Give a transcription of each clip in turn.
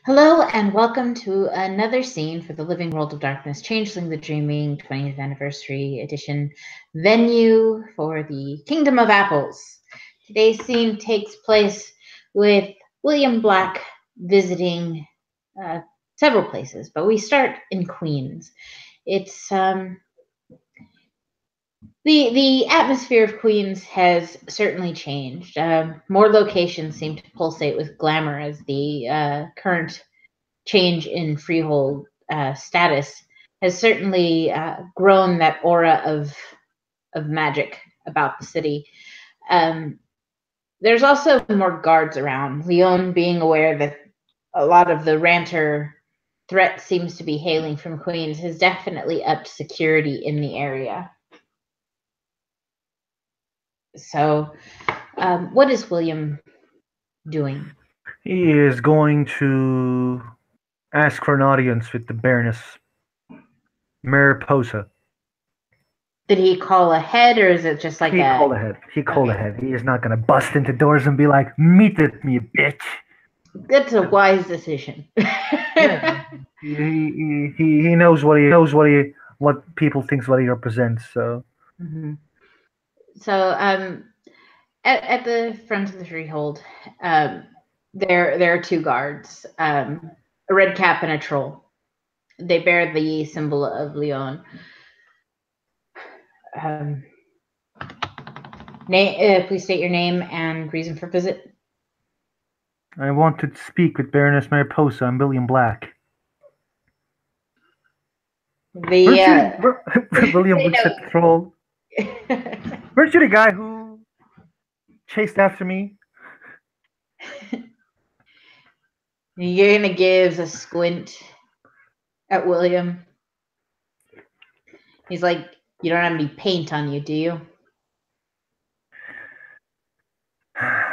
Hello and welcome to another scene for the Living World of Darkness, Changeling the Dreaming 20th Anniversary Edition venue for the Kingdom of Apples. Today's scene takes place with William Black visiting several places, but we start in Queens. It's the atmosphere of Queens has certainly changed. More locations seem to pulsate with glamour as the current change in freehold status has certainly grown that aura of magic about the city. There's also more guards around. Leon, being aware that a lot of the ranter threat seems to be hailing from Queens, has definitely upped security in the area. So, what is William doing? He is going to ask for an audience with the Baroness Mariposa. Did he call ahead, or is it just like He called ahead. He called ahead. He is not going to bust into doors and be like, "Meet with me, bitch." That's a wise decision. Yeah. He knows what people thinks what he represents. So. Mm-hmm. So, at the front of the freehold, there are two guards, a red cap and a troll. They bear the symbol of Leon. Please state your name and reason for visit. I want to speak with Baroness Mariposa. I'm William Black. William looks at the troll. Weren't you the guy who chased after me? You're gonna give a squint at William. He's like, "You don't have any paint on you, do you?"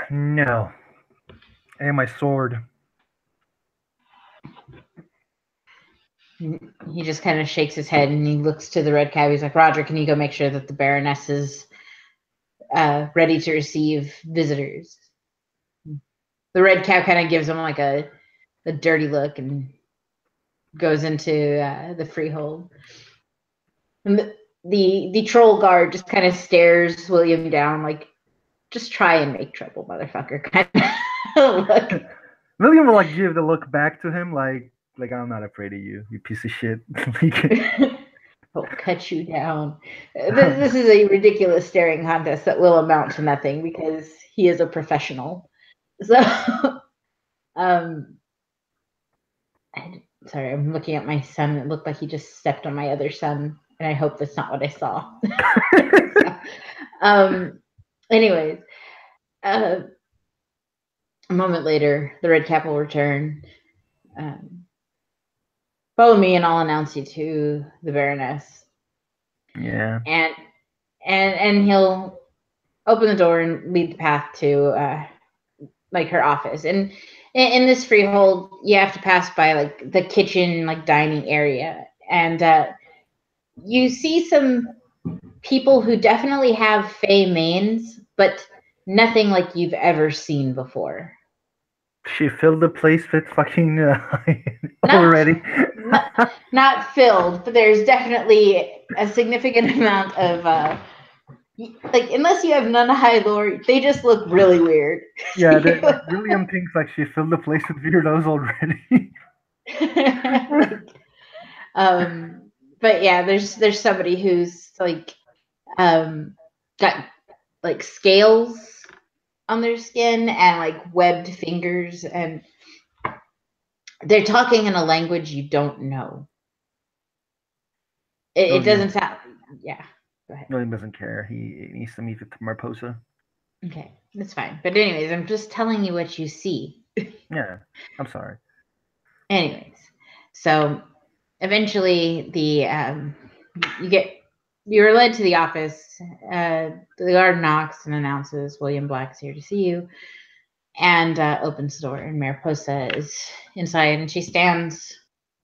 No. And my sword. He just kind of shakes his head and he looks to the red cap. He's like, "Roger, can you go make sure that the Baroness is ready to receive visitors?" The red cap kind of gives him like a dirty look and goes into the freehold. And the troll guard just kind of stares William down like, "Just try and make trouble, motherfucker." Kind of look. William will like give the look back to him like I'm not afraid of you, you piece of shit. He'll cut you down. This is a ridiculous staring contest that will amount to nothing because he is a professional. So, sorry, I'm looking at my son. It looked like he just stepped on my other son, and I hope that's not what I saw. Anyways, a moment later, the red cap will return. Follow me, and I'll announce you to the Baroness. Yeah. And he'll open the door and lead the path to like her office. And in this freehold, you have to pass by like the kitchen, like dining area, and you see some people who definitely have fey manes, but nothing like you've ever seen before. She filled the place with fucking already. Not filled, but there's definitely a significant amount of like, unless you have none high lore, they just look really weird. Yeah, like, William thinks like she filled the place with weirdos already. Like, but yeah, there's somebody who's like got like scales on their skin and like webbed fingers, and they're talking in a language you don't know. It doesn't sound. Yeah, go ahead. William doesn't care. He needs to meet with Mariposa. Okay, that's fine. But anyways, I'm just telling you what you see. Yeah, I'm sorry. Anyways, so eventually you're led to the office. The guard knocks and announces William Black is here to see you, and opens the door, and Mariposa is inside, and she stands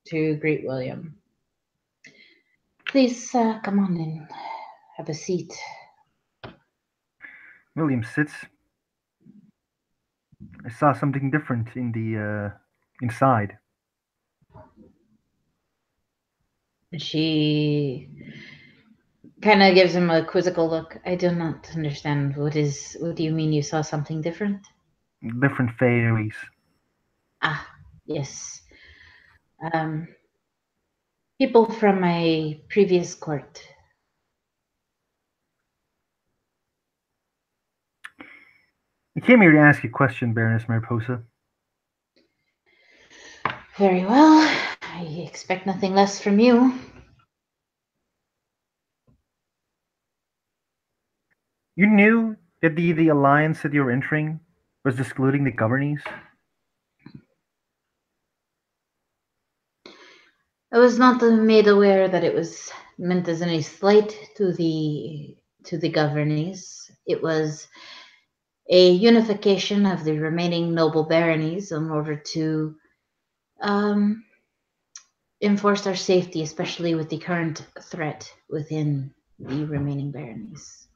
to greet William. "Please come on in, have a seat." William sits. I saw something different in the inside. She kind of gives him a quizzical look. I do not understand. What do you mean you saw something different? Different fairies. Ah, yes. People from my previous court. I came here to ask you a question, Baroness Mariposa. Very well. I expect nothing less from you. You knew that the alliance that you were entering was excluding the governees? I was not made aware that it was meant as any slight to the governees. It was a unification of the remaining noble baronies in order to enforce our safety, especially with the current threat within the remaining baronies.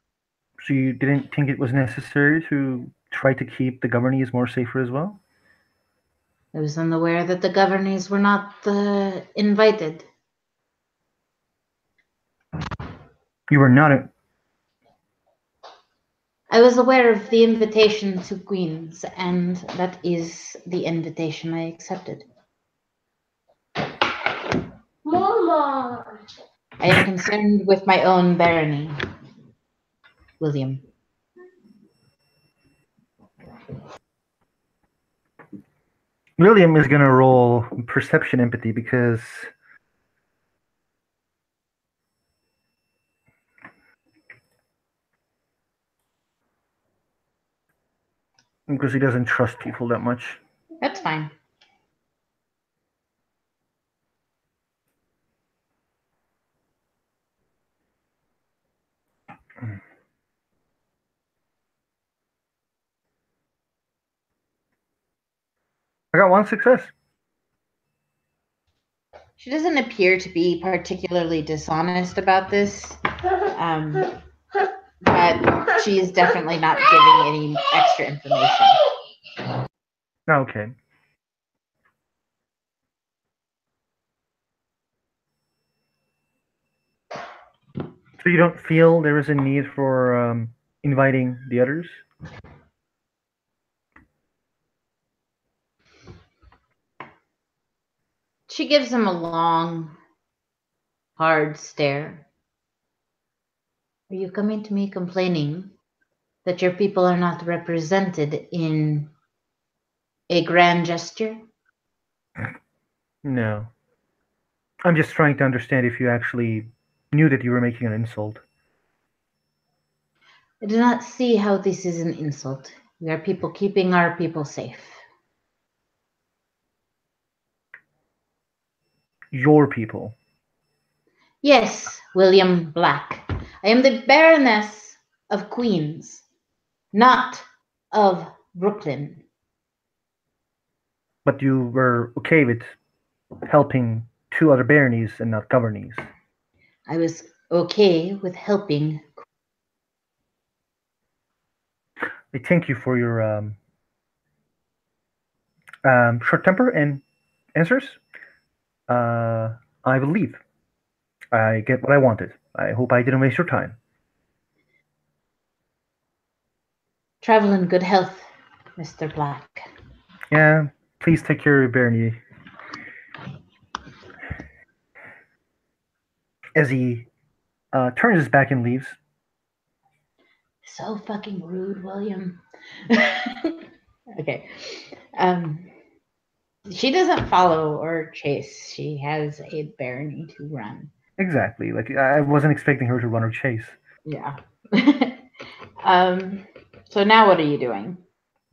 So you didn't think it was necessary to try to keep the governees more safer as well? I was unaware that the governees were not invited. You were not. I was aware of the invitation to Queens, and that is the invitation I accepted. Mama! I am concerned with my own barony, William. William is going to roll perception empathy because he doesn't trust people that much. That's fine. I got one success. She doesn't appear to be particularly dishonest about this, but she is definitely not giving any extra information. Okay. So you don't feel there is a need for inviting the others? She gives him a long, hard stare. Are you coming to me complaining that your people are not represented in a grand gesture? No. I'm just trying to understand if you actually knew that you were making an insult. I do not see how this is an insult. We are people keeping our people safe. Your people. Yes, William Black. I am the Baroness of Queens, not of Brooklyn. But you were okay with helping two other baronies and not governees. I was okay with helping. I thank you for your short temper and answers. I will leave. I get what I wanted. I hope I didn't waste your time. Travel in good health, Mr. Black. Yeah, please take care of Barney. As he turns his back and leaves. So fucking rude, William. Okay. She doesn't follow or chase. She has a barony to run. Exactly. Like I wasn't expecting her to run or chase. Yeah. So now what are you doing?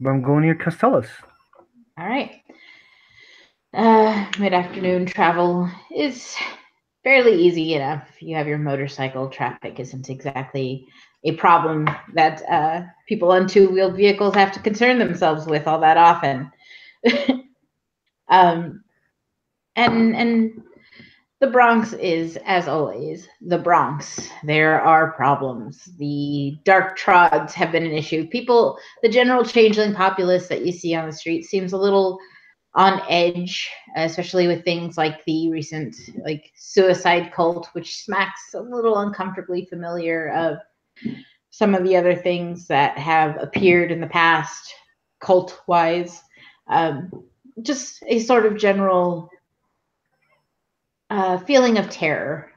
I'm going near Castellus. All right. Mid-afternoon travel is fairly easy enough. You have your motorcycle. Traffic isn't exactly a problem that people on two-wheeled vehicles have to concern themselves with all that often. And the Bronx is, as always, the Bronx. There are problems. The dark trods have been an issue. People, the general changeling populace that you see on the street seems a little on edge, especially with things like the recent like suicide cult, which smacks a little uncomfortably familiar of some of the other things that have appeared in the past, cult wise. Just a sort of general feeling of terror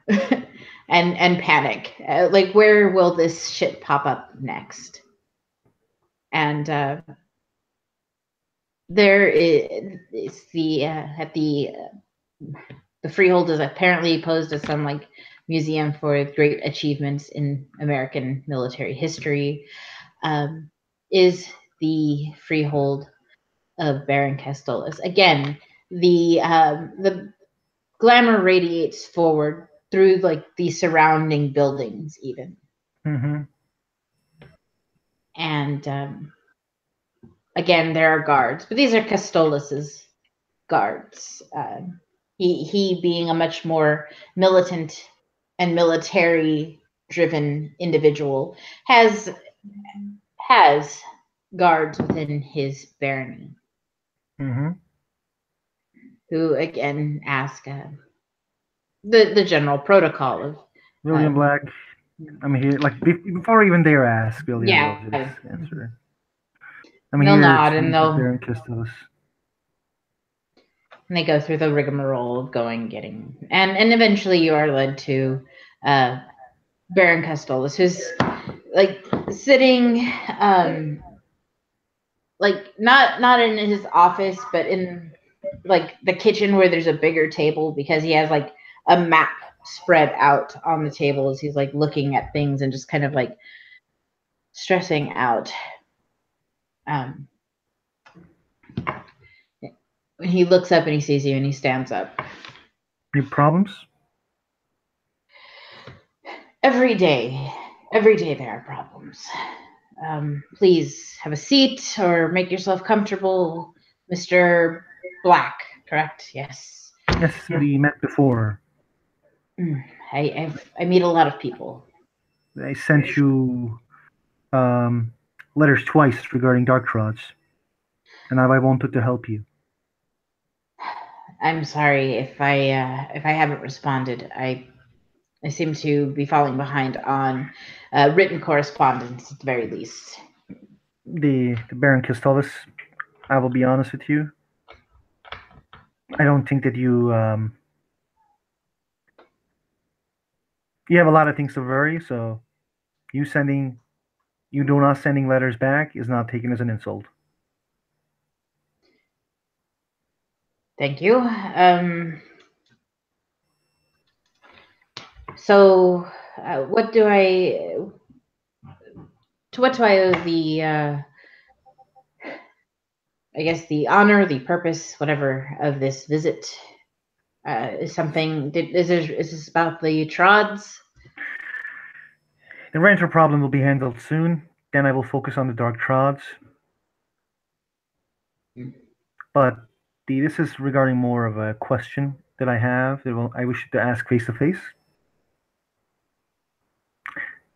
and panic. Like, where will this shit pop up next? And there is the at the freehold is apparently posed as some like museum for great achievements in American military history. Is the freehold of Baron Castolis. Again, the glamour radiates forward through like the surrounding buildings, even. Mm-hmm. And again, there are guards, but these are Castolis's guards. He being a much more militant and military-driven individual, has guards within his barony, Mm-hmm. who again ask the general protocol of William Black. I'm here. Like before even they ask, William will yeah. just answer. I'm They'll here nod to and meet with Baron Castolis. And they go through the rigmarole of going, getting, and eventually you are led to Baron Castolis, who's like sitting, like not in his office, but in like the kitchen where there's a bigger table, because he has like a map spread out on the table as he's like looking at things and just kind of like stressing out. He looks up and he sees you and he stands up. Any problems? Every day there are problems. Please have a seat or make yourself comfortable. Mr. Black, correct? Yes. Yes, we met before. I meet a lot of people. I sent you letters twice regarding dark trods, and I wanted to help you. I'm sorry if I haven't responded. I seem to be falling behind on written correspondence at the very least. The Baron Castolis, I will be honest with you. I don't think that you have a lot of things to worry. So you do not sending letters back is not taken as an insult. Thank you. So, what do I owe the? I guess the honor, the purpose, whatever of this visit? Is this about the trods? The rancher problem will be handled soon. Then I will focus on the dark trods. But this is regarding more of a question that I have that I wish to ask face to face.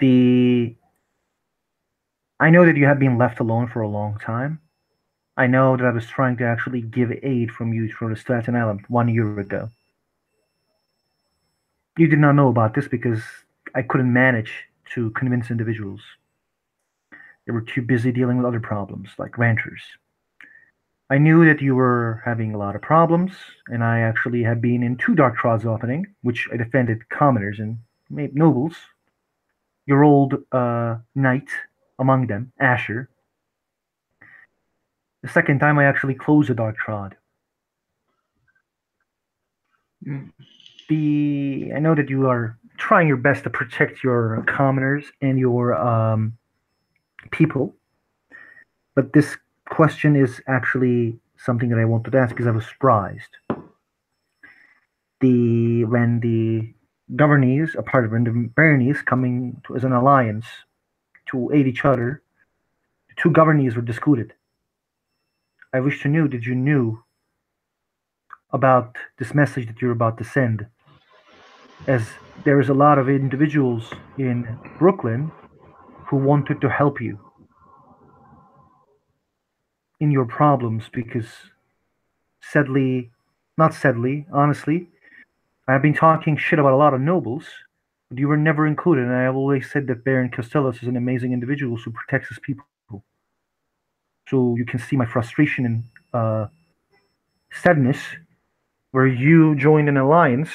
I know that you have been left alone for a long time. I know that I was trying to actually give aid from you for the Staten Island 1 year ago. You did not know about this because I couldn't manage to convince individuals. They were too busy dealing with other problems, like ranchers. I knew that you were having a lot of problems, and I actually had been in 2 Dark Trods opening, which I defended commoners and nobles. Your old knight among them, Asher. The second time I actually closed a Dark Trod. I know that you are trying your best to protect your commoners and your people, but this question is actually something that I wanted to ask because I was surprised. When the governees, a part of the baronies, coming as an alliance to aid each other, the 2 governees were disputed. I wish to know that you knew about this message that you're about to send, as there is a lot of individuals in Brooklyn who wanted to help you in your problems, because Honestly, I've been talking shit about a lot of nobles, but you were never included, and I have always said that Baron Castellus is an amazing individual who protects his people. So you can see my frustration and sadness, where you joined an alliance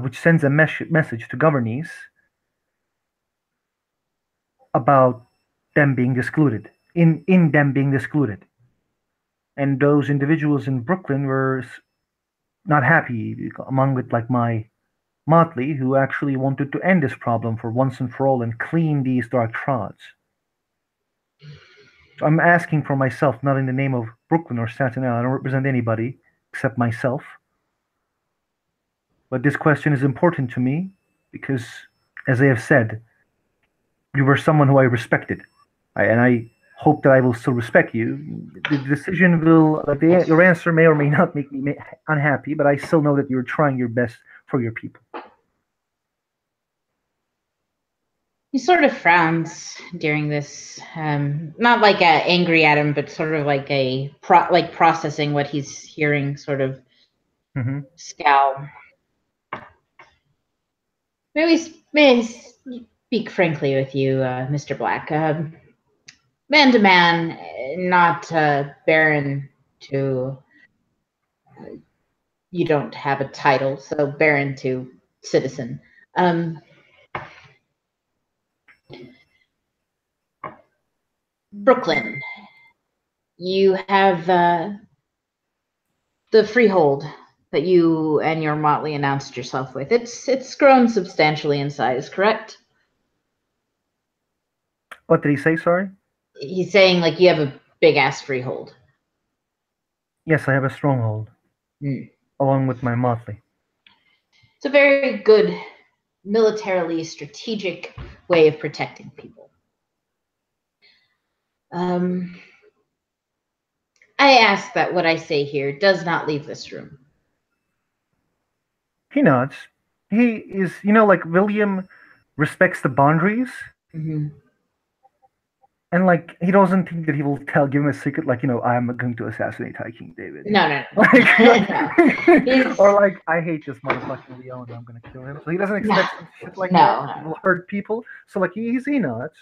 which sends a message to governees about them being excluded, in them being excluded. And those individuals in Brooklyn were not happy, among with like my Motley, who actually wanted to end this problem for once and for all and clean these dark trods. So I'm asking for myself, not in the name of Brooklyn or Staten Island. I don't represent anybody except myself. But this question is important to me because, as I have said, you were someone who I respected, and I hope that I will still respect you. The decision will, your answer may or may not make me unhappy, but I still know that you're trying your best for your people. He sort of frowns during this, not like angry at him, but sort of like processing what he's hearing, sort of scowl. May I speak frankly with you, Mr. Black? Man to man, not Baron to. You don't have a title, so Baron to citizen. Brooklyn, you have the freehold that you and your motley announced yourself with. It's grown substantially in size, correct? What did he say, sorry? He's saying like you have a big ass freehold. Yes, I have a stronghold. Along with my motley. It's a very good militarily strategic way of protecting people. I ask that what I say here does not leave this room. He nods. He is, like William respects the boundaries. And like he doesn't think that he will give him a secret, like I'm going to assassinate High King David. No. Or like I hate this motherfucking Leon, I'm gonna kill him. So he doesn't expect some shit like that. He will hurt people. So like he nods.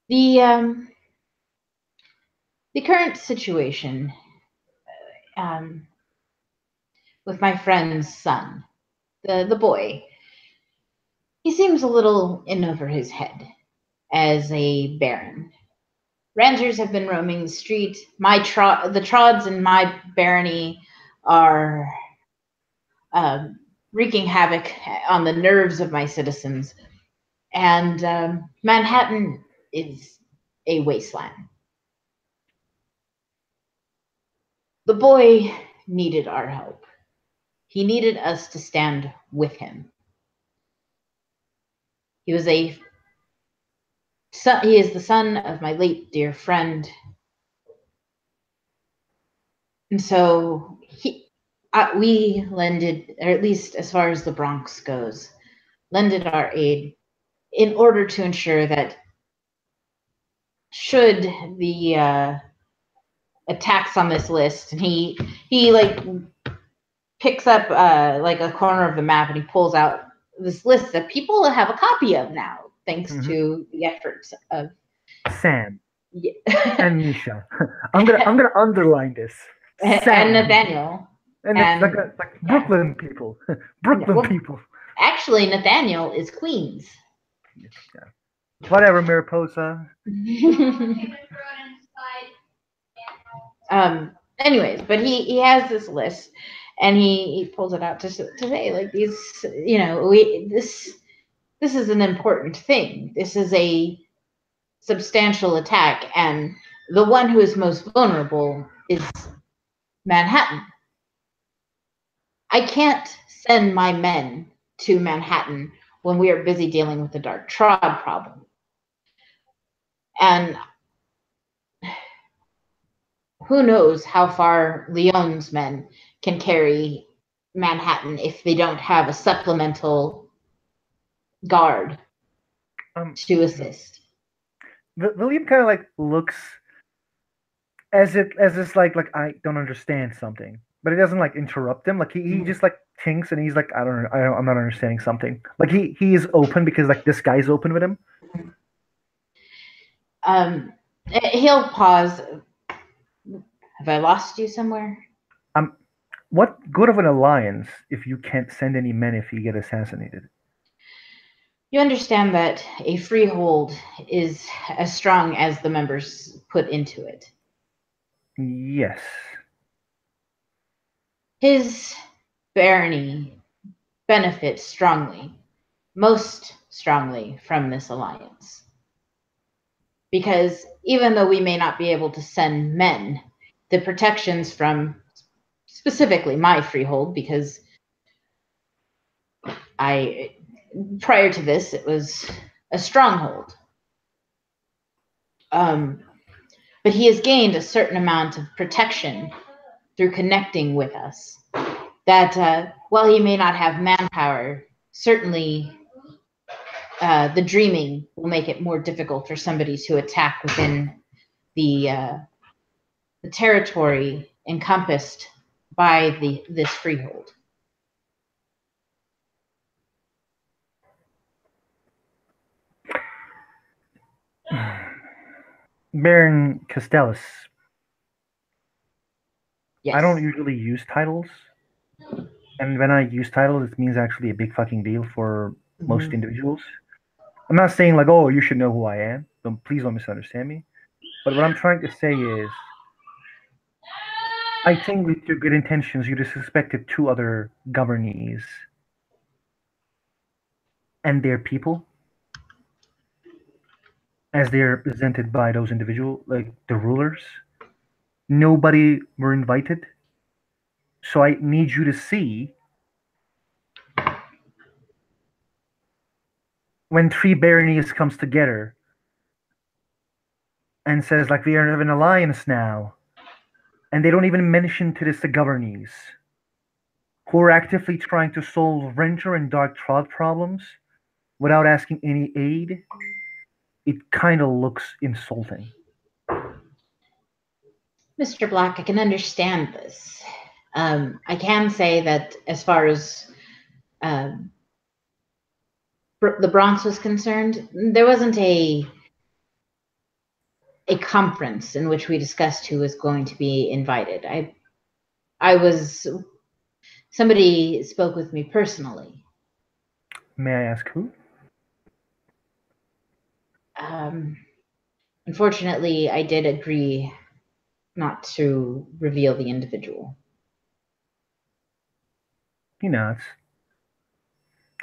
The current situation with my friend's son, the boy, he seems a little in over his head as a baron. Rangers have been roaming the street. The trods in my barony are wreaking havoc on the nerves of my citizens. And Manhattan is a wasteland. The boy needed our help. He needed us to stand with him. He is the son of my late dear friend. And so we lended, or at least as far as the Bronx goes, lended our aid in order to ensure that should the attacks on this list, and he like picks up like a corner of the map and he pulls out this list that people have a copy of now, thanks to the efforts of Sam and Misha. I'm gonna underline this. And Nathaniel. And like Brooklyn people. People. Actually, Nathaniel is Queens. Yeah. Whatever, Mariposa. Anyways, but he has this list, and he pulls it out to say like these, this is an important thing. This is a substantial attack, and the one who is most vulnerable is Manhattan. I can't send my men to Manhattan when we are busy dealing with the Dark Trod problem. And who knows how far Leon's men can carry Manhattan if they don't have a supplemental guard to assist. William kind of like looks as it's like I don't understand something, but it doesn't like interrupt him. Like he just like thinks and he's like I'm not understanding something. Like he is open because like this guy's open with him. He'll pause. Have I lost you somewhere? What good of an alliance if you can't send any men if you get assassinated? You understand that a freehold is as strong as the members put into it. Yes. His barony benefits strongly, most strongly, from this alliance. Because even though we may not be able to send men, the protections from specifically my freehold, because prior to this, it was a stronghold. But he has gained a certain amount of protection through connecting with us. That while he may not have manpower, certainly the dreaming will make it more difficult for somebody to attack within the territory encompassed by this freehold. Baron Castellus. Yes. I don't usually use titles. And when I use titles, it means actually a big fucking deal for most individuals. I'm not saying like, oh, you should know who I am. Please don't misunderstand me. But what I'm trying to say is, I think with your good intentions, you disrespected two other governees and their people as they're presented by those individual, like the rulers. Nobody were invited. So I need you to see when three baronies comes together and says like we are of an alliance now, and they don't even mention to this the governees who are actively trying to solve renter and dark trod problems without asking any aid, it kind of looks insulting. Mr. Black, I can understand this. I can say that as far as the Bronx was concerned, there wasn't a conference in which we discussed who was going to be invited. Somebody spoke with me personally. May I ask who? Unfortunately, I did agree not to reveal the individual. You know,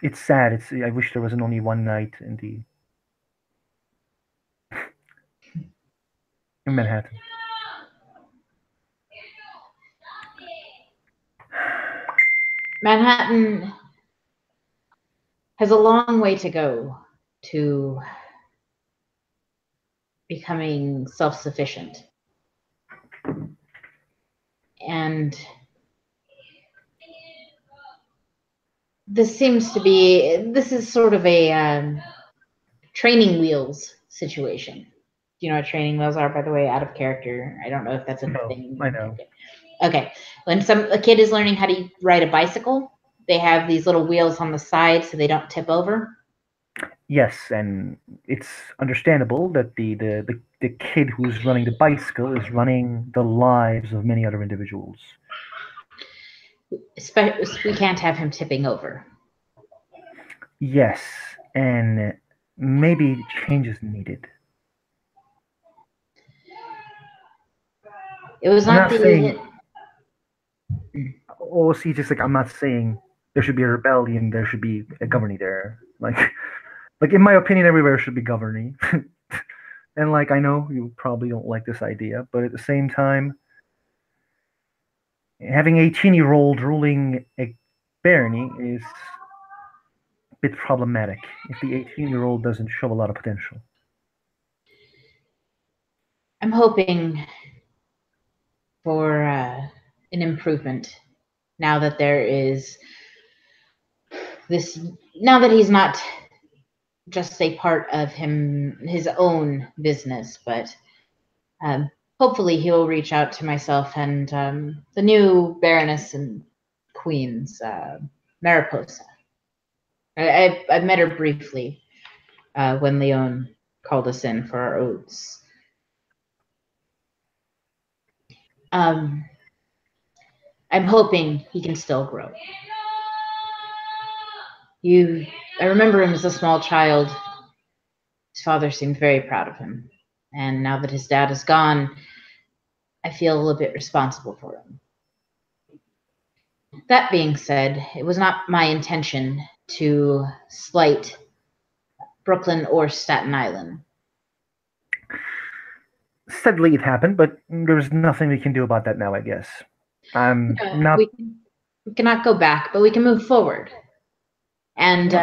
it's sad. I wish there wasn't only one night in Manhattan. Manhattan has a long way to go to becoming self-sufficient. And this is sort of a training wheels situation. Do you know what training wheels are, by the way? Out of character. I don't know if that's a thing. I know. Okay. When a kid is learning how to ride a bicycle, they have these little wheels on the side so they don't tip over. Yes, and it's understandable that the kid who's running the bicycle is running the lives of many other individuals. We can't have him tipping over. Yes, and maybe change is needed. It was I'm not not saying. Oh, see, just like I'm not saying there should be a rebellion. There should be a governing there. Like in my opinion, everywhere should be governing. And like I know you probably don't like this idea, but at the same time, having a 18-year-old ruling a barony is a bit problematic if the 18-year-old doesn't show a lot of potential. I'm hoping for an improvement now that there is this. Now that he's not just a part of his own business, but hopefully he'll reach out to myself and the new Baroness and Queens, Mariposa. I met her briefly when Leon called us in for our oaths. I'm hoping he can still grow. I remember him as a small child. His father seemed very proud of him. And now that his dad is gone, I feel a little bit responsible for him. That being said, it was not my intention to slight Brooklyn or Staten Island. Sadly, it happened, but there's nothing we can do about that now, I guess. We cannot go back, but we can move forward. And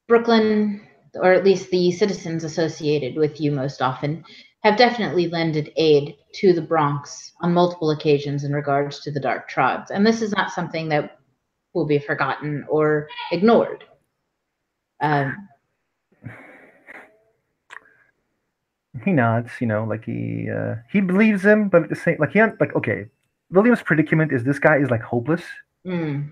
Brooklyn, or at least the citizens associated with you most often, have definitely lended aid to the Bronx on multiple occasions in regards to the Dark Trods. And this is not something that will be forgotten or ignored. He nods, like he believes him, but at the same, okay, William's predicament is this guy is like hopeless. Mm.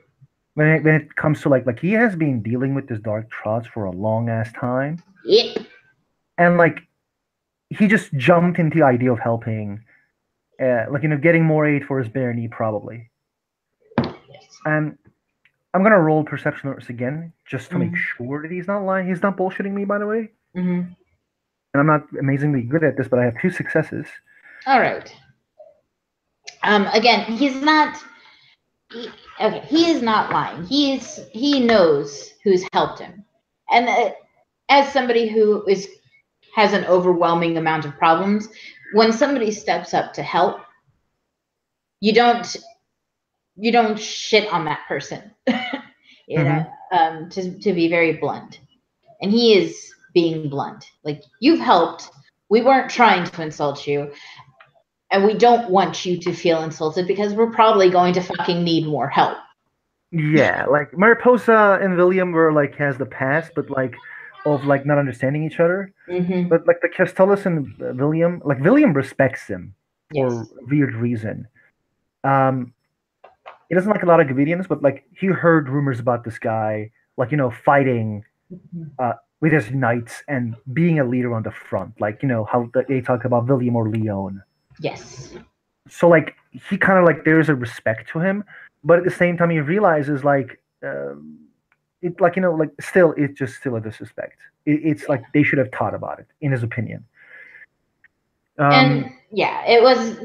When it comes to like he has been dealing with this Dark Trods for a long ass time. Yep. And like he just jumped into the idea of helping, getting more aid for his barony probably. Yes. And I'm gonna roll perception notice again just to make sure that he's not lying. He's not bullshitting me, by the way. Mm-hmm. And I'm not amazingly good at this, but I have 2 successes. All right. Again, he's not. He is not lying. He knows who's helped him, and as somebody who has an overwhelming amount of problems, when somebody steps up to help, you don't shit on that person. To be very blunt, and he is being blunt. Like, you've helped. We weren't trying to insult you. And we don't want you to feel insulted because we're probably going to fucking need more help. Yeah, like Mariposa and William were like has the past, but like of like not understanding each other. Mm-hmm. But like the Castellus and William, like William respects him for Yes. a weird reason. He doesn't like a lot of Gavidians, but like he heard rumors about this guy, like fighting with his knights and being a leader on the front, like how they talk about William or Leon. Yes. So like he kind of like there's a respect to him, but at the same time he realizes like it like like still it's just still a disrespect. It's like they should have thought about it, in his opinion. And yeah, it was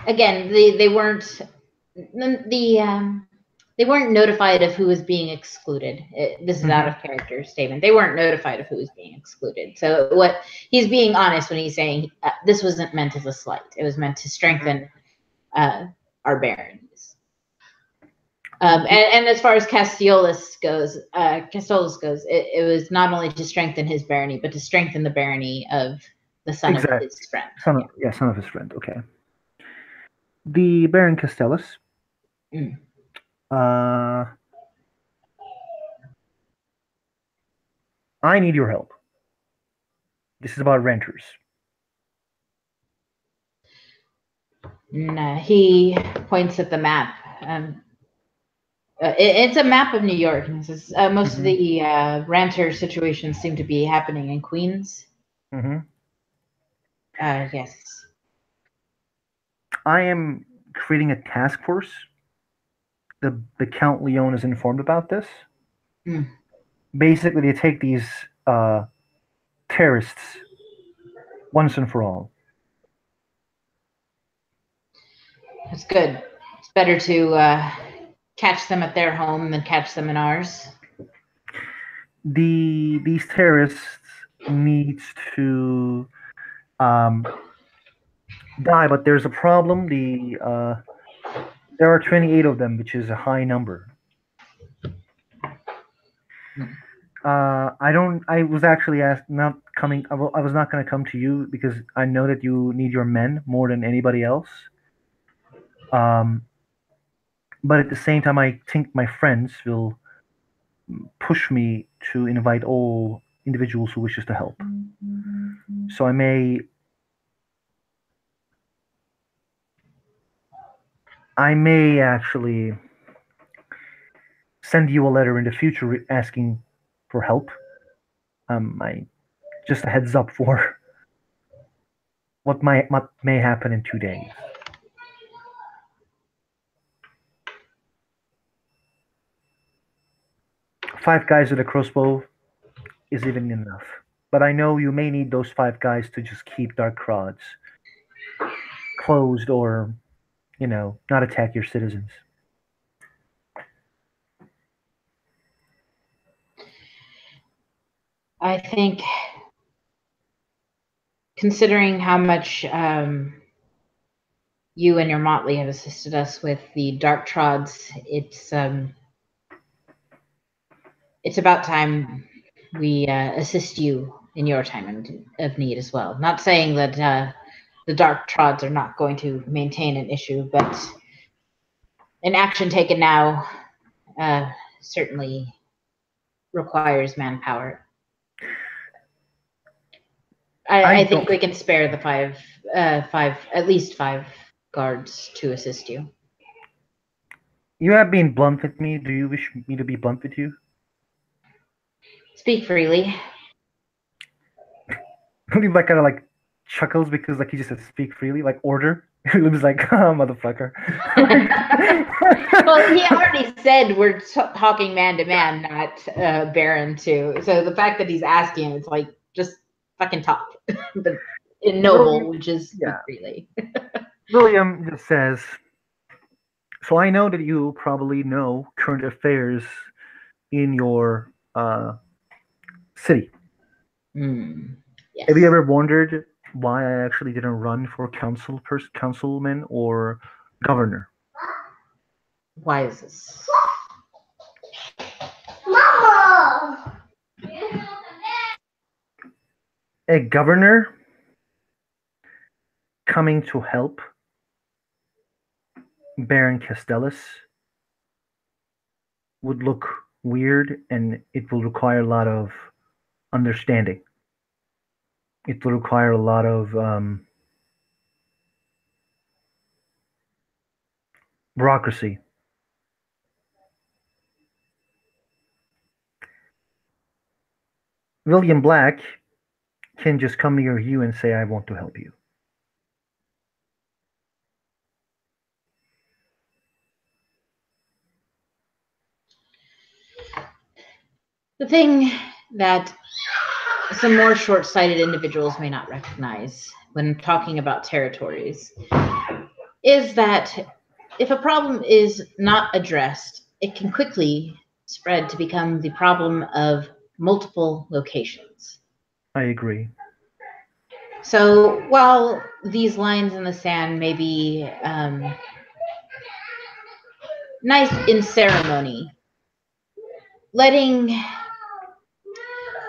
again they weren't they weren't notified of who was being excluded. This is out of character statement. They weren't notified of who was being excluded. So what he's being honest when he's saying this wasn't meant as a slight. It was meant to strengthen our barons. And as far as Castellus goes, it was not only to strengthen his barony, but to strengthen the barony of the son of his friend. Son of his friend. Okay. The Baron Castellus. I need your help. This is about renters. He points at the map. It's a map of New York. Most of the renter situations seem to be happening in Queens. Yes. I am creating a task force. The Count Leon is informed about this. Basically, they take these terrorists once and for all. That's good. It's better to catch them at their home than catch them in ours. These terrorists needs to die, but there's a problem. There are 28 of them, which is a high number. I was actually asked not coming. I was not going to come to you because I know that you need your men more than anybody else. But at the same time, I think my friends will push me to invite all individuals who wishes to help. So I may I may actually send you a letter in the future asking for help. I just a heads up for what may happen in 2 days. Five guys with a crossbow is even enough. But I know you may need those five guys to just keep Dark Rods closed or, not attack your citizens. I think, considering how much you and your motley have assisted us with the Dark Trods, it's about time we assist you in your time of need as well. Not saying that the Dark Trods are not going to maintain an issue, but an action taken now certainly requires manpower. I think we can spare the at least five guards to assist you. You have been blunt with me. Do you wish me to be blunt with you? Speak freely. He like kind of like chuckles because like he just said speak freely, like order. He was like, oh, motherfucker. Well, he already said we're talking man to man, not Baron too. So the fact that he's asking, it's like just fucking talk, but in noble, which is speak freely. William just says, so I know that you probably know current affairs in your city. Yes. Have you ever wondered why I actually didn't run for councilman or governor? Why is this? Mama! A governor coming to help Baron Castellus would look weird, and it will require a lot of understanding. It will require a lot of bureaucracy. William Black can just come near you and say, I want to help you. The thing that some more short-sighted individuals may not recognize when talking about territories is that if a problem is not addressed, it can quickly spread to become the problem of multiple locations. I agree. So while these lines in the sand may be nice in ceremony, letting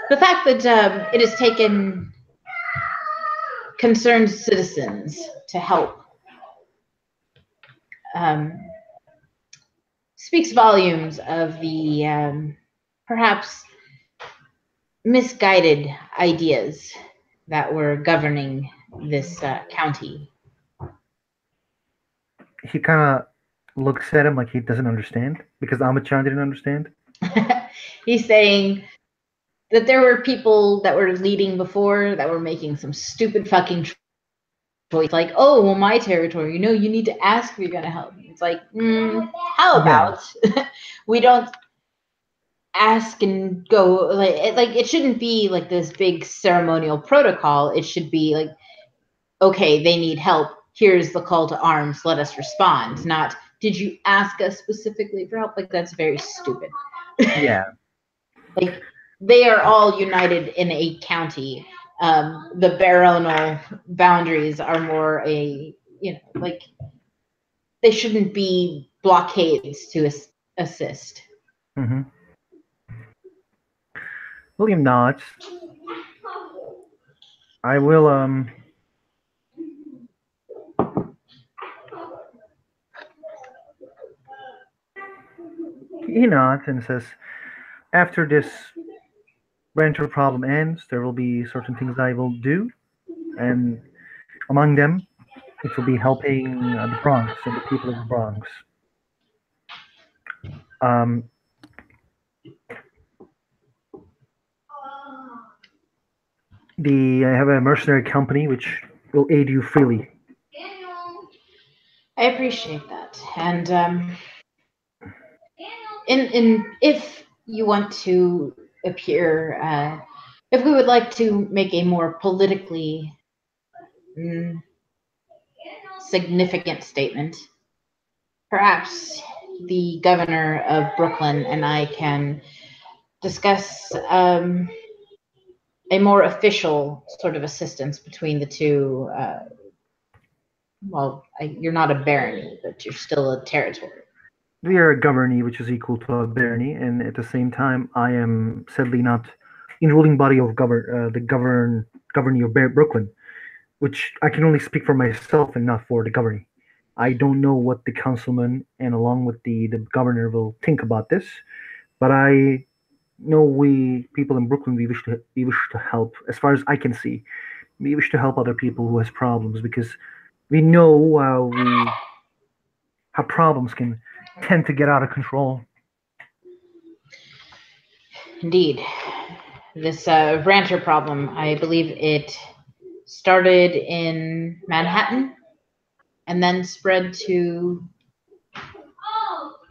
the fact that it has taken concerned citizens to help speaks volumes of the perhaps misguided ideas that were governing this county. He kind of looks at him like he doesn't understand because Amachan didn't understand. He's saying that there were people that were leading before that were making some stupid fucking choice, like, oh, well, my territory, you need to ask if you're going to help me. It's like, how about we don't ask and go, like it shouldn't be like this big ceremonial protocol. It should be like, okay, they need help. Here's the call to arms. Let us respond. Not, did you ask us specifically for help? Like, that's very stupid. Yeah. Like, they are all united in a county. The baronal boundaries are more like they shouldn't be blockades to assist. Mm-hmm. William nods. I will he nods and says, after this renter problem ends, there will be certain things I will do, and among them which will be helping the Bronx and the people of the Bronx. Um, I have a mercenary company which will aid you freely. I appreciate that. And if you want to appear, if we would like to make a more politically significant statement, perhaps the governor of Brooklyn and I can discuss a more official sort of assistance between the two. You're not a barony, but you're still a territory. We are a governy, which is equal to a barony, and at the same time, I am sadly not in ruling body of governy of Brooklyn, which I can only speak for myself and not for the governy. I don't know what the councilman and along with the governor will think about this, but I know we people in Brooklyn we wish to help as far as I can see. We wish to help other people who has problems because we know how problems can tend to get out of control. Indeed. This rancher problem, I believe it started in Manhattan and then spread to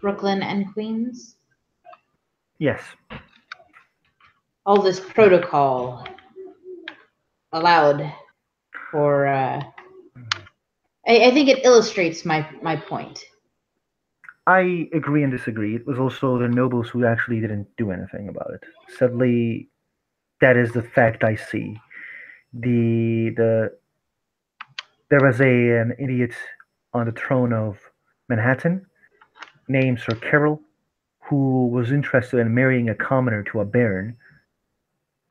Brooklyn and Queens. Yes. All this protocol allowed for I think it illustrates my point. I agree and disagree. It was also the nobles who actually didn't do anything about it. Sadly, that is the fact I see. There was an idiot on the throne of Manhattan named Sir Carroll who was interested in marrying a commoner to a baron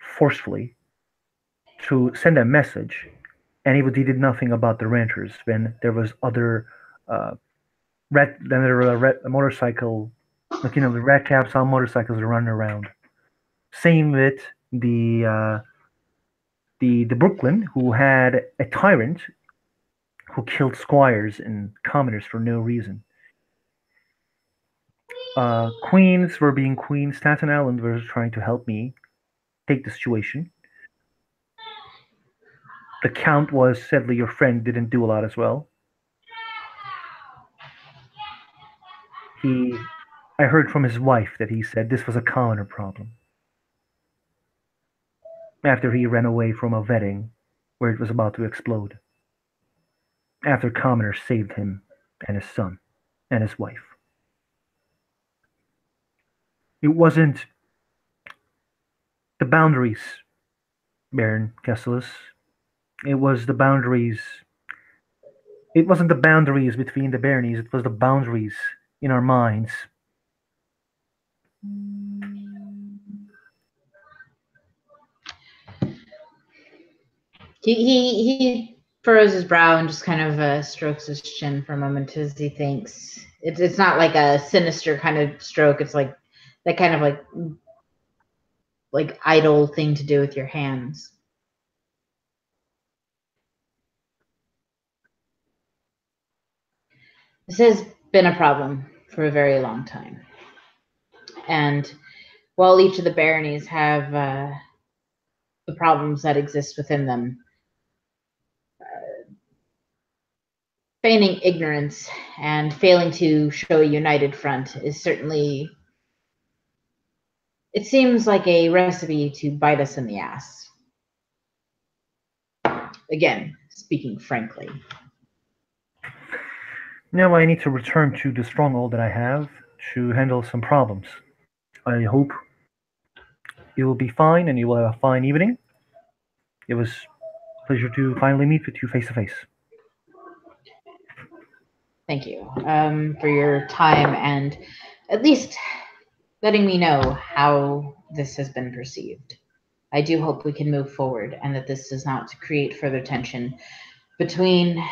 forcefully to send a message, and he did nothing about the ranchers when there was other motorcycle, like the red caps on motorcycles are running around. Same with the Brooklyn, who had a tyrant who killed squires and commoners for no reason. Queens were being queens. Staten Island was trying to help me take the situation. The Count was sadly your friend, didn't do a lot as well. I heard from his wife that he said this was a commoner problem. After he ran away from a wedding where it was about to explode. After commoners saved him and his son and his wife. It wasn't the boundaries, Baron Kesselis. It was the boundaries. It wasn't the boundaries between the baronies, it was the boundaries in our minds. He furrows his brow and just kind of strokes his chin for a moment as he thinks. It's not like a sinister kind of stroke. It's like that kind of like idle thing to do with your hands. This has been a problem for a very long time. And while each of the baronies have the problems that exist within them, feigning ignorance and failing to show a united front is certainly, it seems like a recipe to bite us in the ass. Again, speaking frankly. Now I need to return to the stronghold that I have to handle some problems. I hope you will be fine and you will have a fine evening. It was a pleasure to finally meet with you face to face. Thank you for your time and at least letting me know how this has been perceived. I do hope we can move forward and that this does not create further tension between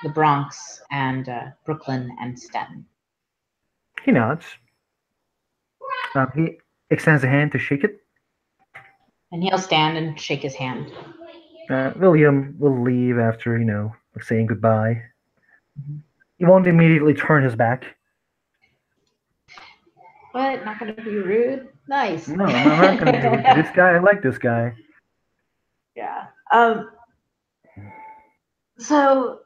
the Bronx and Brooklyn and Staten. He nods. He extends a hand to shake it. And he'll stand and shake his hand. William will leave after, like saying goodbye. He won't immediately turn his back. What? Not going to be rude? Nice. No, I'm not going to be rude to this guy. I like this guy. Yeah. So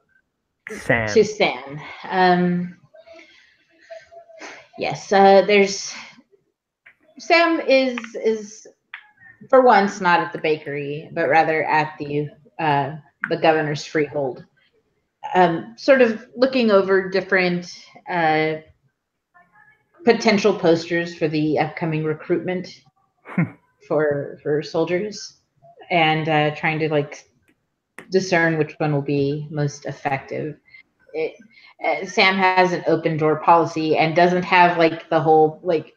Sam. to Stan. Yes. There's Sam is for once not at the bakery, but rather at the governor's freehold. Sort of looking over different potential posters for the upcoming recruitment for soldiers, and trying to like discern which one will be most effective. Sam has an open door policy and doesn't have like the whole like,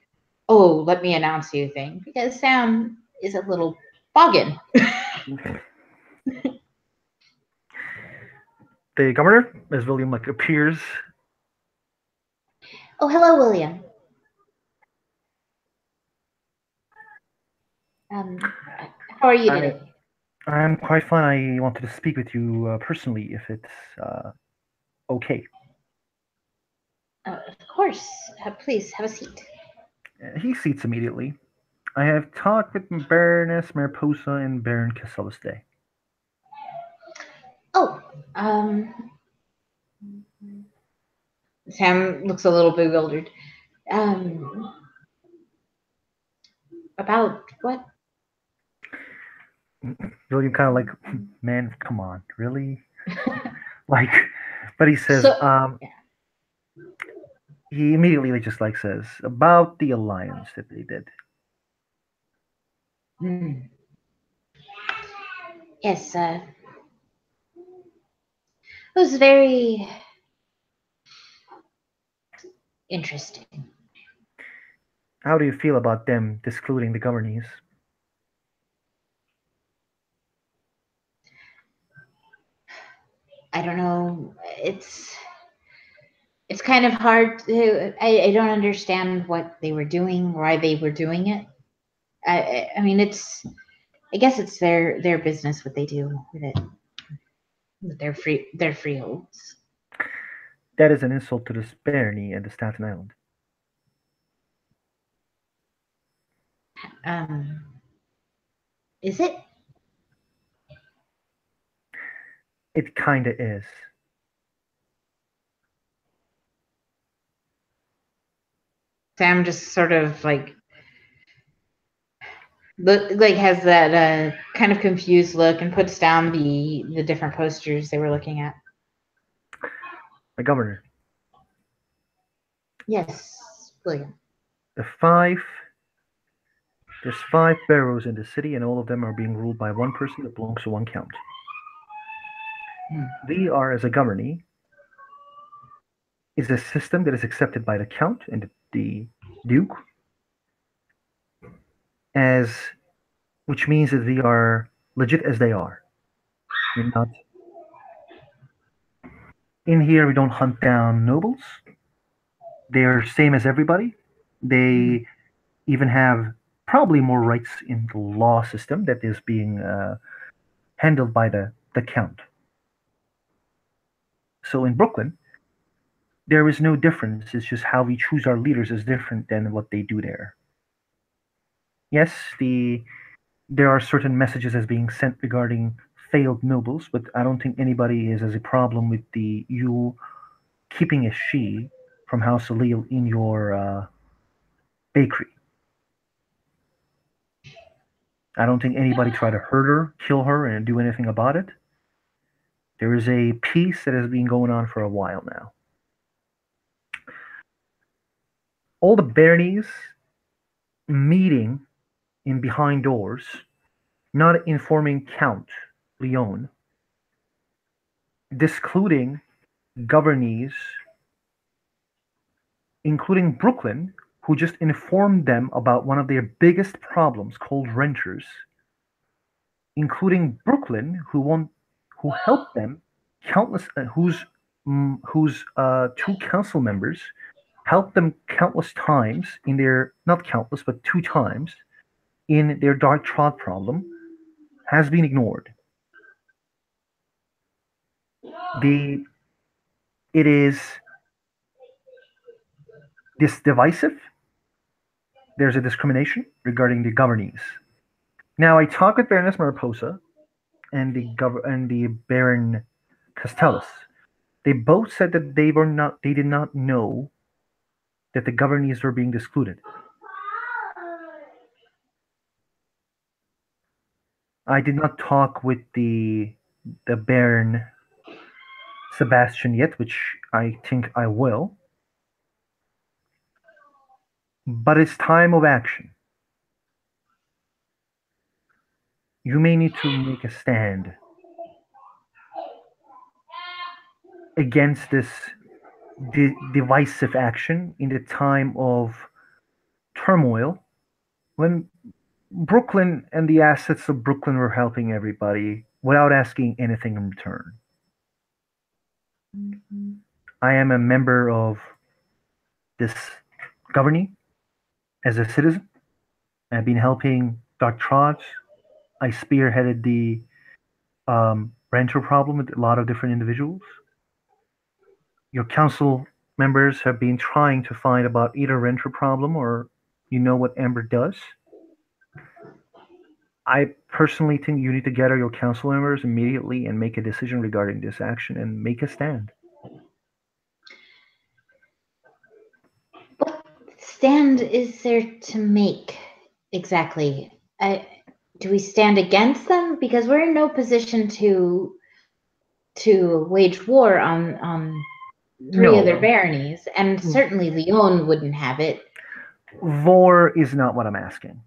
oh, let me announce you thing, because Sam is a little boggin. The governor, as William like appears. Oh, hello, William. How are you today? I'm quite fine. I wanted to speak with you personally, if it's okay. Of course. Please have a seat. He seats immediately. I have talked with Baroness Mariposa and Baron Castelleste. Oh, Sam looks a little bewildered. About what? William kind of like, man, come on, really? Like, but he says, So, he immediately just like says about the alliance that they did. Yes, it was very interesting. How do you feel about them discluding the Governees? I don't know. It's kind of hard to. I don't understand what they were doing, why they were doing it. I mean, it's. I guess it's their business what they do with it, with their freeholds. That is an insult to the barony and the Staten Island. Is it? It kinda is. Sam just sort of like has that kind of confused look and puts down the different posters they were looking at. My governor. Yes, William. There's 5 boroughs in the city, and all of them are being ruled by one person that belongs to one count. We are, as a governee, is a system that is accepted by the count and the duke, as which means that we are legit as they are. We're not in here. We don't hunt down nobles. They are same as everybody. They even have probably more rights in the law system that is being handled by the count. So in Brooklyn, there is no difference. It's just how we choose our leaders is different than what they do there. Yes, there are certain messages as being sent regarding failed nobles, but I don't think anybody has a problem with you keeping a she from House Alil in your bakery. I don't think anybody tried to hurt her, kill her, and do anything about it. There is a peace that has been going on for a while now. All the baronies meeting in behind doors, not informing Count Leon, discluding governees, including Brooklyn, who just informed them about one of their biggest problems called renters, including Brooklyn, who helped them countless, whose 2 council members helped them countless times in their, not countless, but 2 times in their dark trot problem, has been ignored. The it is this divisive. There's a discrimination regarding the governees. Now, I talked with Baroness Mariposa and the Baron Castellus. They both said that they did not know that the governees were being excluded. I did not talk with the Baron Sebastian yet, which I think I will. But it's time of action. You may need to make a stand against this divisive action in the time of turmoil when Brooklyn and the assets of Brooklyn were helping everybody without asking anything in return. I am a member of this governing as a citizen. I've been helping Dr. Trotz. I spearheaded the renter problem with a lot of different individuals. Your council members have been trying to find about either renter problem or you know what Amber does. I personally think you need to gather your council members immediately and make a decision regarding this action and make a stand. What stand is there to make exactly? Do we stand against them? Because we're in no position to wage war on three other baronies, and certainly Lyon wouldn't have it. War is not what I'm asking.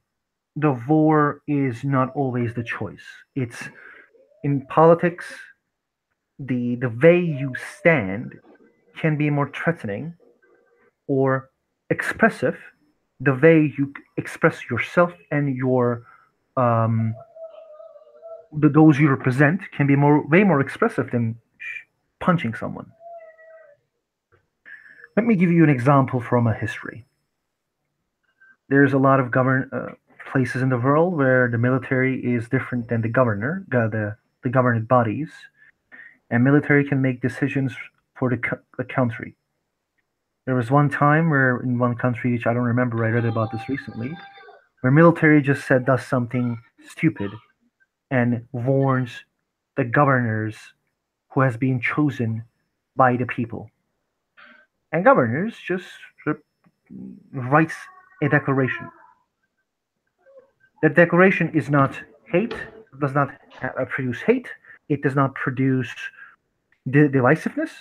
The war is not always the choice. It's in politics, the way you stand can be more threatening or expressive. The way you express yourself and your those you represent can be way more expressive than punching someone. Let me give you an example from a history. There's a lot of places in the world where the military is different than the governor, the governing bodies, and military can make decisions for the country. There was one time where in one country, which I don't remember, I read about this recently, where military just does something stupid and warns the governors who has been chosen by the people. And governors just writes a declaration. That declaration is not hate, does not produce hate, it does not produce divisiveness.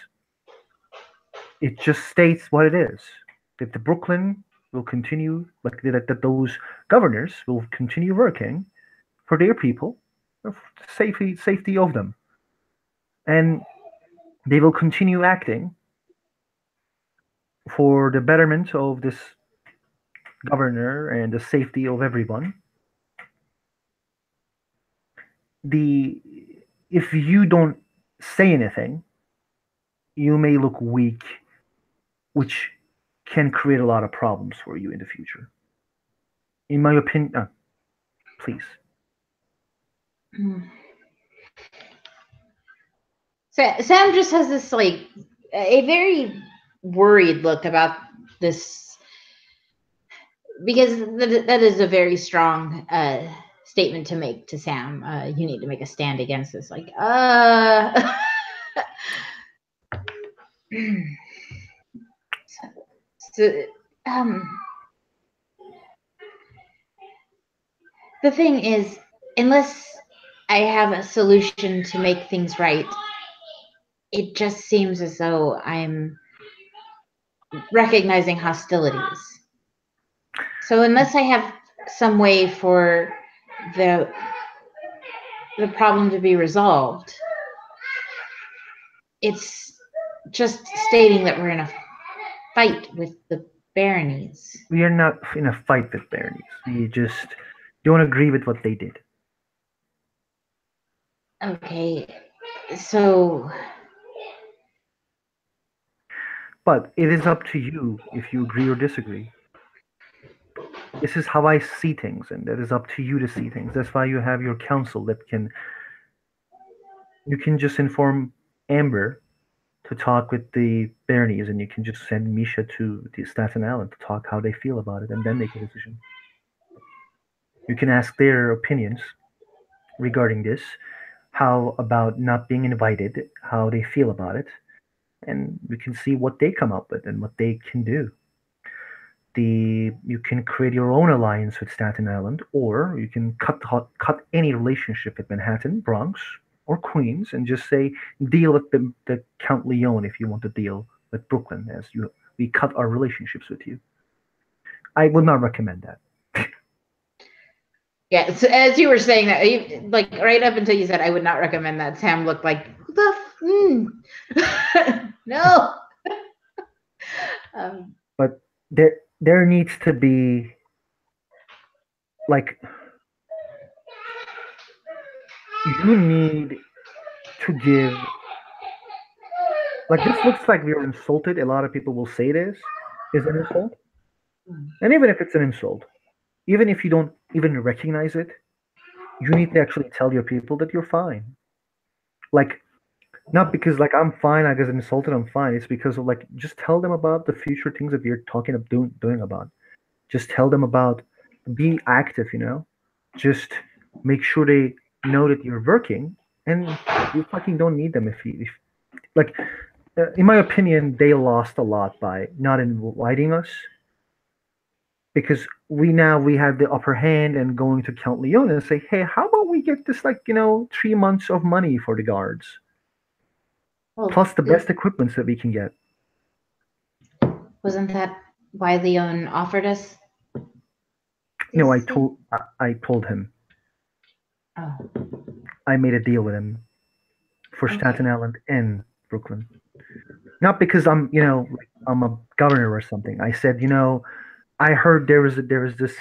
It just states what it is. That the Brooklyn will continue, like that those governors will continue working for their people, safety of them, and they will continue acting for the betterment of this governor and the safety of everyone. If you don't say anything, you may look weak, which can create a lot of problems for you in the future. In my opinion, please. Sam just has this like a very worried look about this, because that is a very strong statement to make to Sam. You need to make a stand against this. Like, so, the thing is, unless I have a solution to make things right, it just seems as though I'm recognizing hostilities. So unless I have some way for the problem to be resolved, it's just stating that we're in a fight with the baronies. We are not in a fight with baronies. We just don't agree with what they did. Okay, so... But it is up to you if you agree or disagree. This is how I see things, and that is up to you to see things. That's why you have your council that you can just inform Amber to talk with the Bernies, and you can just send Misha to the Staten Island to talk how they feel about it, and then make a decision. You can ask their opinions regarding this, how about not being invited, how they feel about it, and we can see what they come up with and what they can do. You can create your own alliance with Staten Island, or you can cut any relationship with Manhattan, Bronx, or Queens, and just say deal with the Count Leon if you want to deal with Brooklyn, as you we cut our relationships with you. I would not recommend that. Yeah, so as you were saying that, like right up until you said I would not recommend that, Sam looked like no. But there needs to be like you need to give like this looks like we are insulted. A lot of people will say this is an insult, and even if it's an insult, even if you don't even recognize it, you need to actually tell your people that you're fine. Like not because like I'm fine, I get insulted, I'm fine. It's because of like just tell them about the future things that you're talking of doing about. Just tell them about be active, you know. Just make sure they know that you're working, and you fucking don't need them if like in my opinion, they lost a lot by not inviting us because we have the upper hand and going to Count Leon and say, hey, how about we get this like 3 months of money for the guards plus the best equipments that we can get. Wasn't that why Leon offered us? No, I told him. Oh. I made a deal with him for Staten Island and Brooklyn. Not because I'm I'm a governor or something. I said, I heard there's this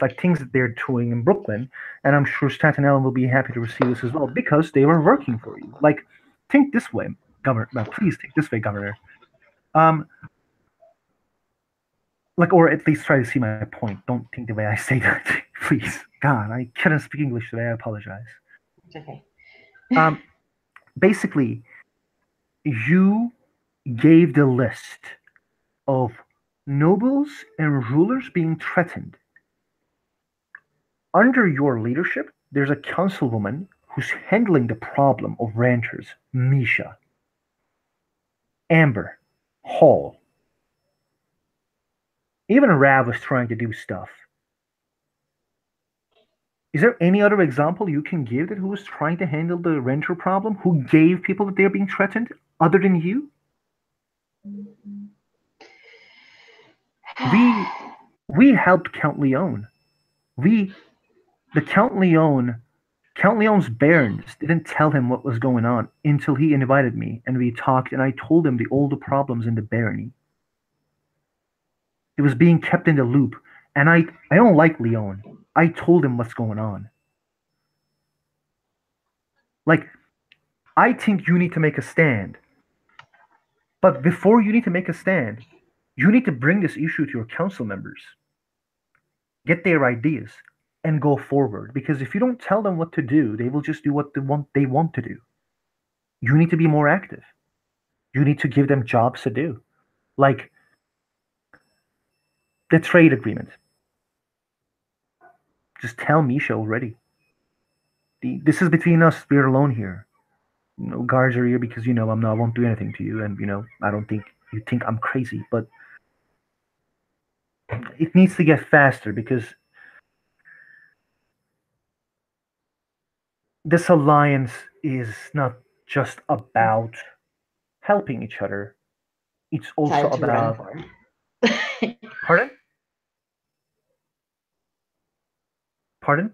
like things that they're doing in Brooklyn, and I'm sure Staten Island will be happy to receive this as well because they were working for you. Like, think this way, Governor. Please think this way, Governor. Like, or at least try to see my point. Don't think the way I say that, please. God, I couldn't speak English today. I apologize. It's okay. Basically, you gave the list of nobles and rulers being threatened. Under your leadership, there's a councilwoman who's handling the problem of renters, Misha, Amber, Hall. Even Rav was trying to do stuff. Is there any other example you can give that who was trying to handle the renter problem, who gave people that they're being threatened, other than you? We helped Count Leon. Count Leon's barons didn't tell him what was going on until he invited me and we talked and I told him all the problems in the barony. It was being kept in the loop, and I don't like Leon. I told him what's going on. Like, I think you need to make a stand. But before you need to make a stand, you need to bring this issue to your council members. Get their ideas and go forward. Because if you don't tell them what to do, they will just do what they want to do. You need to be more active. You need to give them jobs to do. Like the trade agreement. Just tell Misha already. This is between us. We're alone here. Guards are here because I won't do anything to you, and I don't think you think I'm crazy, but it needs to get faster because this alliance is not just about helping each other. It's also about Pardon? Pardon?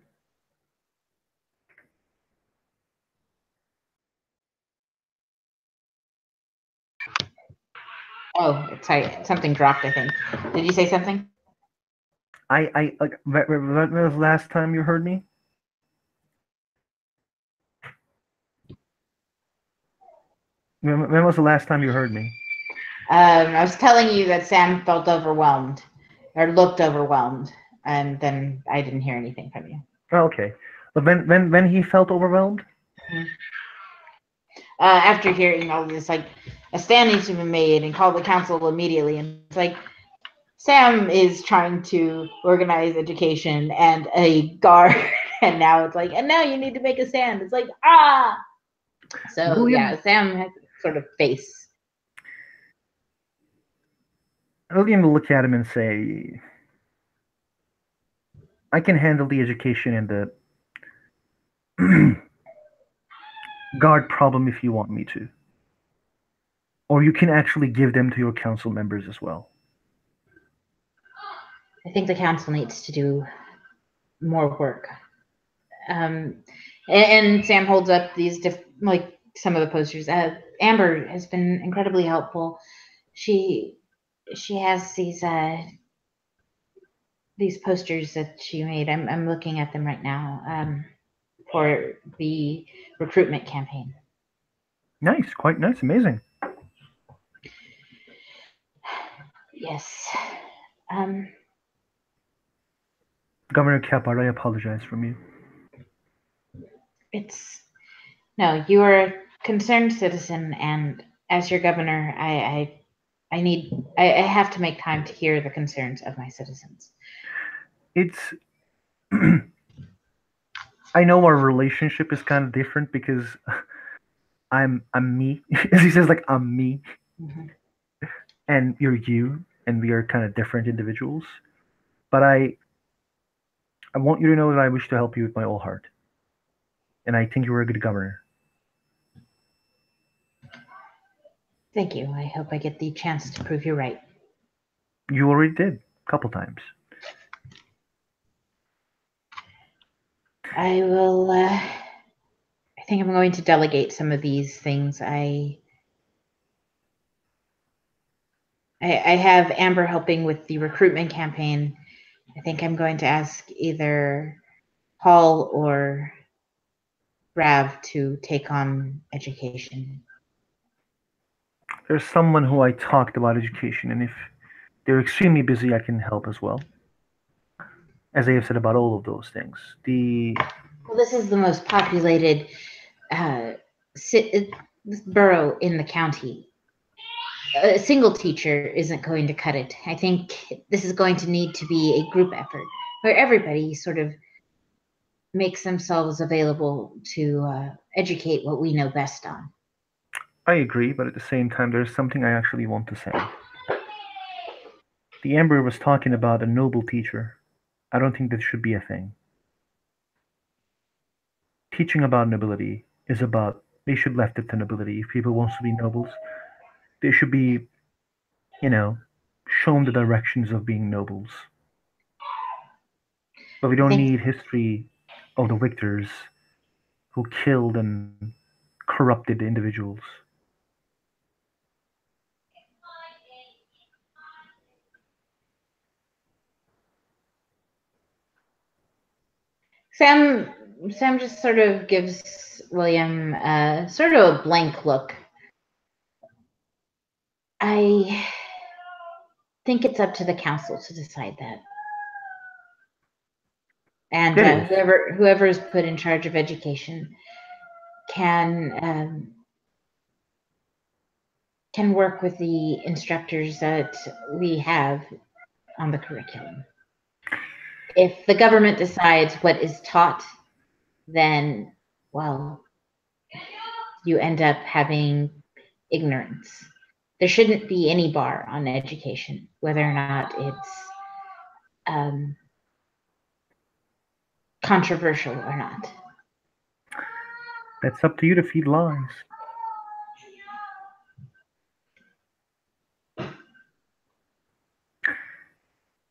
Oh, sorry, something dropped, I think. Did you say something? I like when was the last time you heard me? When was the last time you heard me? I was telling you that Sam felt overwhelmed or looked overwhelmed, and then I didn't hear anything from you. Oh, okay. But when he felt overwhelmed? after hearing all this, like, a stand needs to be made and call the council immediately. And it's like, Sam is trying to organize education and a guard, and now it's like, and now you need to make a stand. It's like, ah. So William, Sam has sort of face. William will look at him and say, I can handle the education and the guard problem if you want me to. Or you can actually give them to your council members as well. I think the council needs to do more work. And Sam holds up these like some of the posters. Amber has been incredibly helpful. She has these posters that she made. I'm looking at them right now for the recruitment campaign. Nice, quite nice, amazing. Yes. Governor Capard, I apologize from you. No, you are a concerned citizen, and as your governor, I have to make time to hear the concerns of my citizens. It's I know our relationship is kind of different because I'm me. As he says, like I'm me. Mm-hmm. And you're you, and we are kind of different individuals. But I want you to know that I wish to help you with my whole heart. And I think you were a good governor. Thank you. I hope I get the chance to prove you right. You already did, a couple times. I will, I think I'm going to delegate some of these things. I have Amber helping with the recruitment campaign. I think I'm going to ask either Paul or Rav to take on education. There's someone who I talked about education, and if they're extremely busy, I can help as well. As I have said about all of those things. Well, this is the most populated borough in the county. A single teacher isn't going to cut it. I think this is going to need to be a group effort where everybody sort of makes themselves available to educate what we know best on. I agree, but at the same time, there's something I actually want to say. The Emperor was talking about a noble teacher. I don't think that should be a thing. Teaching about nobility is about, they should left it to nobility. If people wants to be nobles, they should be, shown the directions of being nobles. But we don't need history of the victors who killed and corrupted individuals. Sam just sort of gives William sort of a blank look. I think it's up to the council to decide that. And whoever is put in charge of education can work with the instructors that we have on the curriculum. If the government decides what is taught, then, well, you end up having ignorance. There shouldn't be any bar on education, whether or not it's controversial or not. That's up to you to feed lies.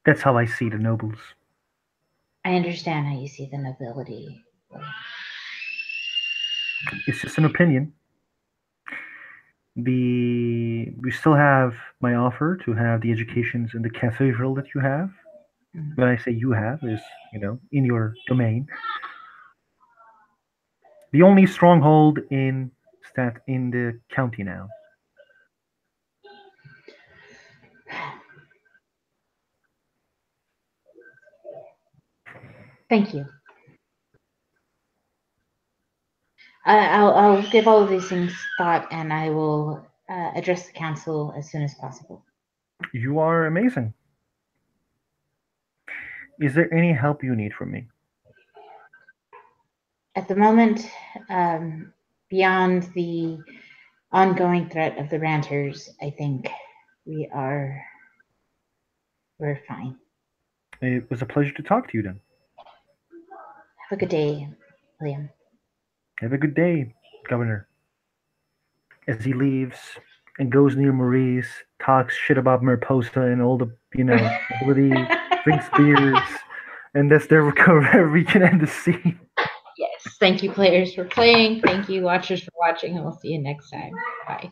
That's how I see the nobles. I understand how you see the nobility. It's just an opinion. We still have my offer to have the educations in the cathedral that you have. Mm-hmm. When I say you have, is in your domain. The only stronghold in the county now. Thank you. I'll give all of these things thought, and I will address the council as soon as possible. You are amazing. Is there any help you need from me? At the moment, beyond the ongoing threat of the ranters, I think we're fine. It was a pleasure to talk to you then. Have a good day, William. Have a good day, Governor. As he leaves and goes near Maurice, talks shit about Mariposa and all the, ability, drinks beers, and that's their where we can end the scene. Yes. Thank you, players, for playing. Thank you, watchers, for watching, and we'll see you next time. Bye.